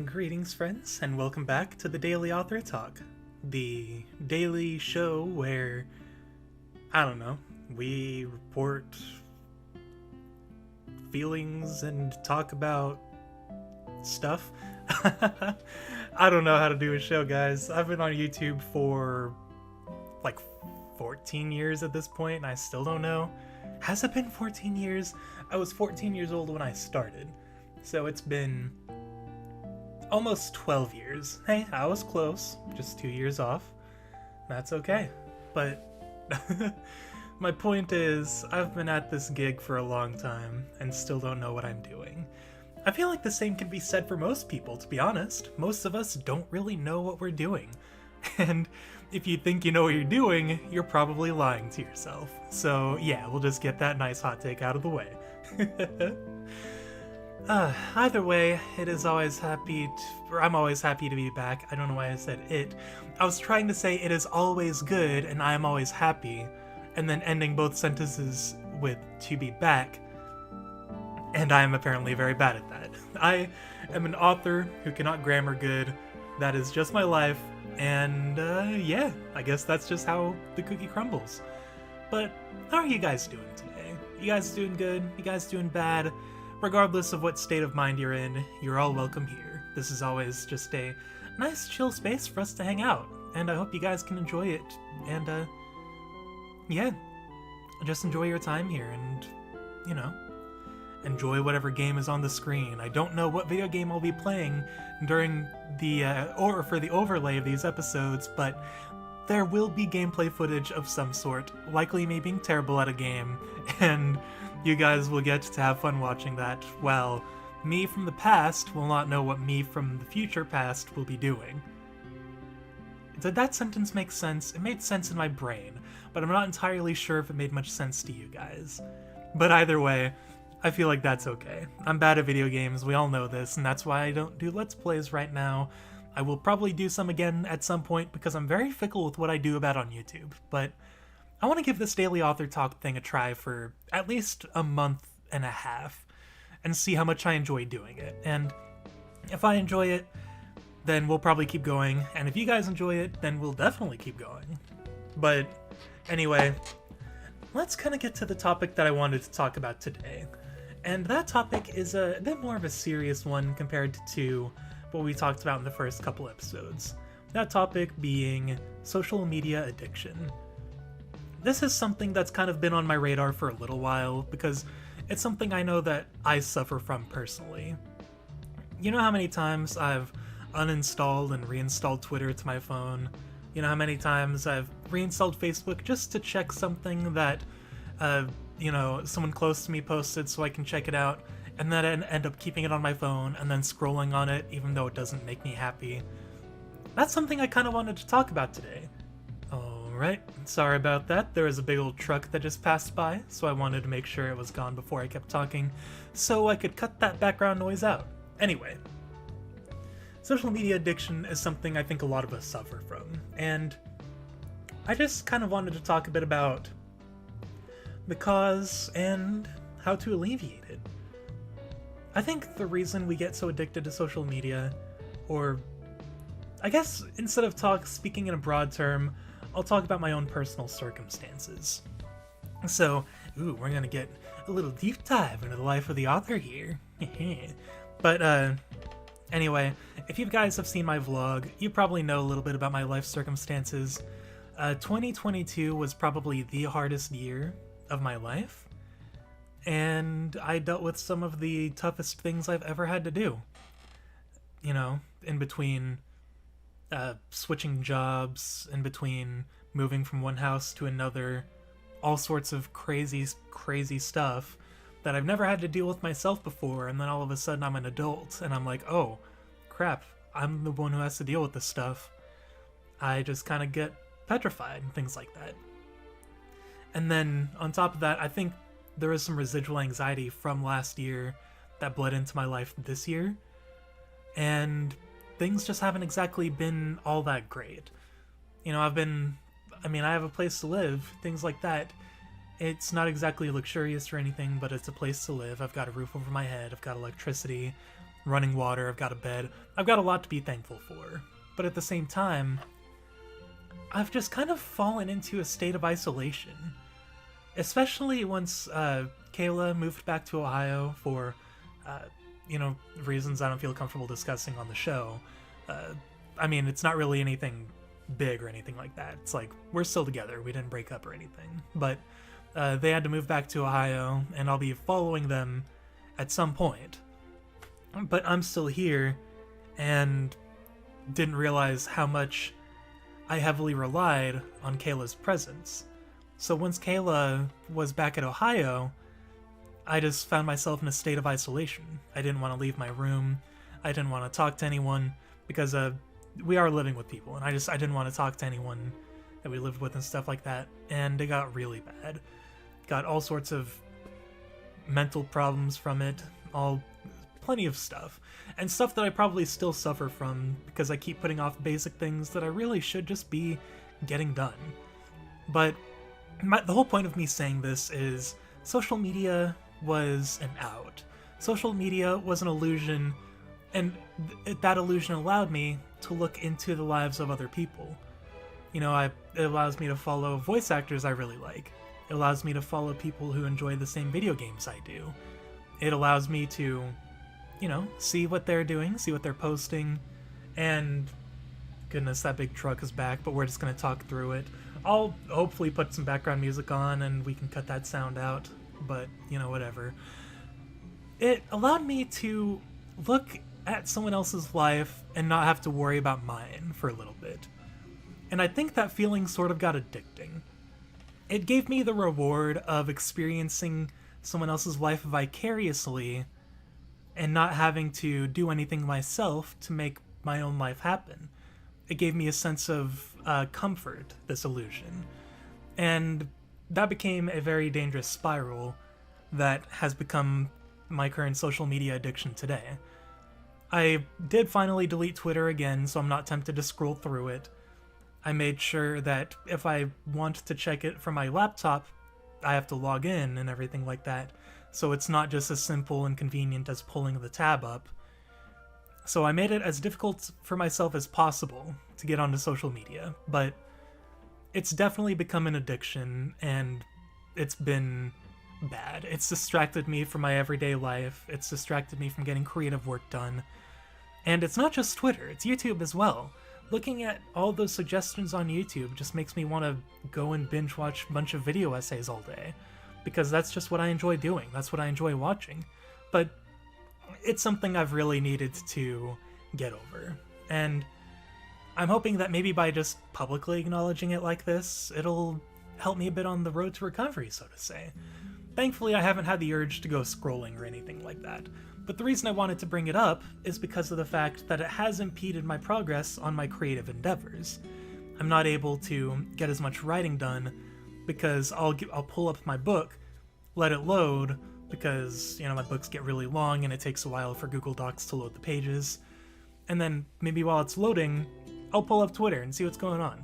Greetings, friends, and welcome back to the Daily Author Talk, the daily show where, I don't know, we report feelings and talk about stuff. I don't know how to do a show, guys. I've been on YouTube for like 14 years at this point, and I still don't know. Has it been 14 years? I was 14 years old when I started, so it's been almost 12 years. Hey, I was close, just 2 years off. That's okay. But my point is, I've been at this gig for a long time and still don't know what I'm doing. I feel like the same can be said for most people, to be honest. Most of us don't really know what we're doing. And if you think you know what you're doing, you're probably lying to yourself. So yeah, we'll just get that nice hot take out of the way. Either way, I'm always happy to be back. I don't know why I said it. I was trying to say it is always good and I am always happy, and then ending both sentences with to be back, and I am apparently very bad at that. I am an author who cannot grammar good. That is just my life, and yeah, I guess that's just how the cookie crumbles. But how are you guys doing today? You guys doing good? You guys doing bad? Regardless of what state of mind you're in, you're all welcome here. This is always just a nice chill space for us to hang out, and I hope you guys can enjoy it, and yeah, just enjoy your time here, and, you know, enjoy whatever game is on the screen. I don't know what video game I'll be playing during the, or for the overlay of these episodes, but there will be gameplay footage of some sort, likely me being terrible at a game, and you guys will get to have fun watching that, while me from the past will not know what me from the future past will be doing. Did that sentence make sense? It made sense in my brain, but I'm not entirely sure if it made much sense to you guys. But either way, I feel like that's okay. I'm bad at video games, we all know this, and that's why I don't do Let's Plays right now. I will probably do some again at some point because I'm very fickle with what I do about on YouTube, but I want to give this daily author talk thing a try for at least a month and a half and see how much I enjoy doing it. And if I enjoy it, then we'll probably keep going. And if you guys enjoy it, then we'll definitely keep going. But anyway, let's kind of get to the topic that I wanted to talk about today. And that topic is a bit more of a serious one compared to what we talked about in the first couple episodes. That topic being social media addiction. This is something that's kind of been on my radar for a little while, because it's something I know that I suffer from personally. You know how many times I've uninstalled and reinstalled Twitter to my phone? You know how many times I've reinstalled Facebook just to check something that, someone close to me posted so I can check it out, and then I end up keeping it on my phone and then scrolling on it even though it doesn't make me happy? That's something I kind of wanted to talk about today. Alright, sorry about that. There was a big old truck that just passed by, so I wanted to make sure it was gone before I kept talking, so I could cut that background noise out. Anyway, social media addiction is something I think a lot of us suffer from, and I just kind of wanted to talk a bit about the cause and how to alleviate it. I think the reason we get so addicted to social media, or I guess instead of speaking in a broad term, I'll talk about my own personal circumstances. So, we're gonna get a little deep dive into the life of the author here. But, anyway, if you guys have seen my vlog, you probably know a little bit about my life circumstances. 2022 was probably the hardest year of my life, and I dealt with some of the toughest things I've ever had to do. You know, in between switching jobs, in between moving from one house to another, all sorts of crazy stuff that I've never had to deal with myself before, and then all of a sudden I'm an adult, and I'm like, oh, crap, I'm the one who has to deal with this stuff. I just kind of get petrified and things like that. And then, on top of that, I think there is some residual anxiety from last year that bled into my life this year, and things just haven't exactly been all that great. You know, I have a place to live, things like that. It's not exactly luxurious or anything, but it's a place to live. I've got a roof over my head, I've got electricity, running water, I've got a bed. I've got a lot to be thankful for. But at the same time, I've just kind of fallen into a state of isolation. Especially once Kayla moved back to Ohio for, reasons I don't feel comfortable discussing on the show. I mean, it's not really anything big or anything like that. It's like, we're still together. We didn't break up or anything. But they had to move back to Ohio, and I'll be following them at some point. But I'm still here, and didn't realize how much I heavily relied on Kayla's presence. So once Kayla was back at Ohio, I just found myself in a state of isolation. I didn't want to leave my room. I didn't want to talk to anyone, because we are living with people, and I didn't want to talk to anyone that we lived with and stuff like that, and it got really bad. Got all sorts of mental problems from it, plenty of stuff, and stuff that I probably still suffer from because I keep putting off basic things that I really should just be getting done. But the whole point of me saying this is social media was an out. Social media was an illusion, and that illusion allowed me to look into the lives of other people. It allows me to follow voice actors I really like. It allows me to follow people who enjoy the same video games I do. It allows me to, see what they're doing, see what they're posting, and goodness, that big truck is back, but we're just going to talk through it. I'll hopefully put some background music on and we can cut that sound out, but, whatever. It allowed me to look at someone else's life and not have to worry about mine for a little bit. And I think that feeling sort of got addicting. It gave me the reward of experiencing someone else's life vicariously and not having to do anything myself to make my own life happen. It gave me a sense of comfort, this illusion. And that became a very dangerous spiral that has become my current social media addiction today. I did finally delete Twitter again, so I'm not tempted to scroll through it. I made sure that if I want to check it from my laptop, I have to log in and everything like that, so it's not just as simple and convenient as pulling the tab up. So I made it as difficult for myself as possible to get onto social media, but it's definitely become an addiction, and it's been bad. It's distracted me from my everyday life, it's distracted me from getting creative work done, and it's not just Twitter, it's YouTube as well. Looking at all those suggestions on YouTube just makes me want to go and binge watch a bunch of video essays all day, because that's just what I enjoy doing, that's what I enjoy watching. But it's something I've really needed to get over, and I'm hoping that maybe by just publicly acknowledging it like this, it'll help me a bit on the road to recovery, so to say. Thankfully, I haven't had the urge to go scrolling or anything like that, but the reason I wanted to bring it up is because of the fact that it has impeded my progress on my creative endeavors. I'm not able to get as much writing done because I'll pull up my book, let it load, because, my books get really long and it takes a while for Google Docs to load the pages, and then maybe while it's loading, I'll pull up Twitter and see what's going on.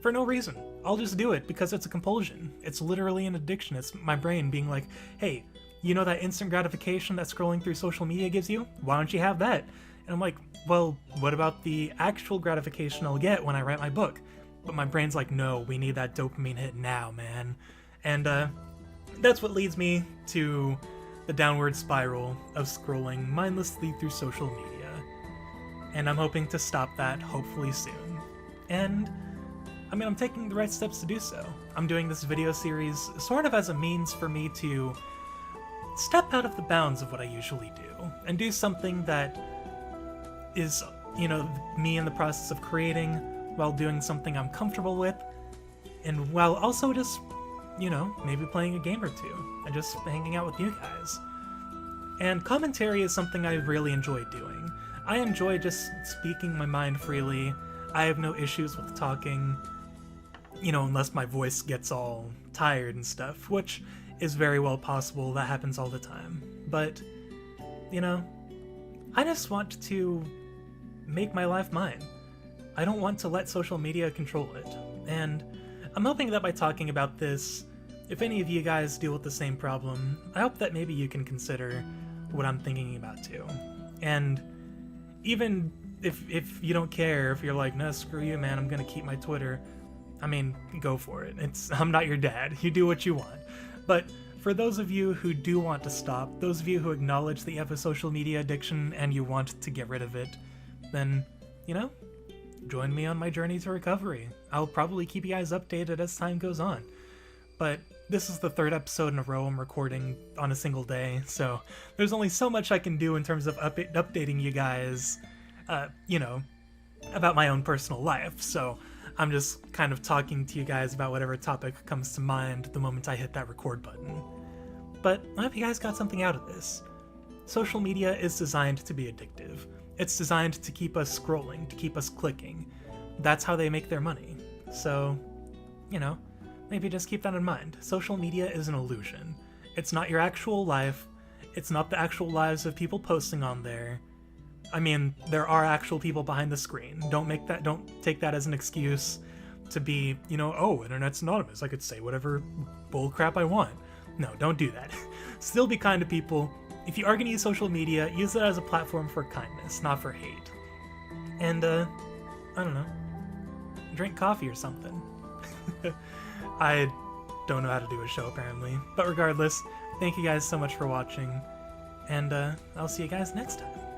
For no reason. I'll just do it because it's a compulsion. It's literally an addiction. It's my brain being like, hey, that instant gratification that scrolling through social media gives you? Why don't you have that? And I'm like, well, what about the actual gratification I'll get when I write my book? But my brain's like, no, we need that dopamine hit now, man. And that's what leads me to the downward spiral of scrolling mindlessly through social media. And I'm hoping to stop that, hopefully soon. And I'm taking the right steps to do so. I'm doing this video series sort of as a means for me to step out of the bounds of what I usually do and do something that is, me in the process of creating while doing something I'm comfortable with, and while also just, maybe playing a game or two and just hanging out with you guys. And commentary is something I really enjoy doing. I enjoy just speaking my mind freely. I have no issues with talking, unless my voice gets all tired and stuff, which is very well possible. That happens all the time. But, I just want to make my life mine. I don't want to let social media control it. And I'm hoping that by talking about this, if any of you guys deal with the same problem, I hope that maybe you can consider what I'm thinking about too. And even if you don't care, if you're like, no, screw you, man, I'm gonna keep my Twitter, I mean, go for it. I'm not your dad. You do what you want. But for those of you who do want to stop, those of you who acknowledge that you have a social media addiction and you want to get rid of it, then, you know, join me on my journey to recovery. I'll probably keep you guys updated as time goes on. But this is the third episode in a row I'm recording on a single day, so there's only so much I can do in terms of updating you guys, you know, about my own personal life. So I'm just kind of talking to you guys about whatever topic comes to mind the moment I hit that record button. But I hope you guys got something out of this. Social media is designed to be addictive. It's designed to keep us scrolling, to keep us clicking. That's how they make their money. So, you know, maybe just keep that in mind. Social media is an illusion. It's not your actual life. It's not the actual lives of people posting on there. I mean, there are actual people behind the screen. Don't take that as an excuse to be, you know, oh, internet's anonymous. I could say whatever bullcrap I want. No, don't do that. Still be kind to people. If you are going to use social media, use it as a platform for kindness, not for hate. And, I don't know. Drink coffee or something. I don't know how to do a show, apparently. But regardless, thank you guys so much for watching. And, I'll see you guys next time.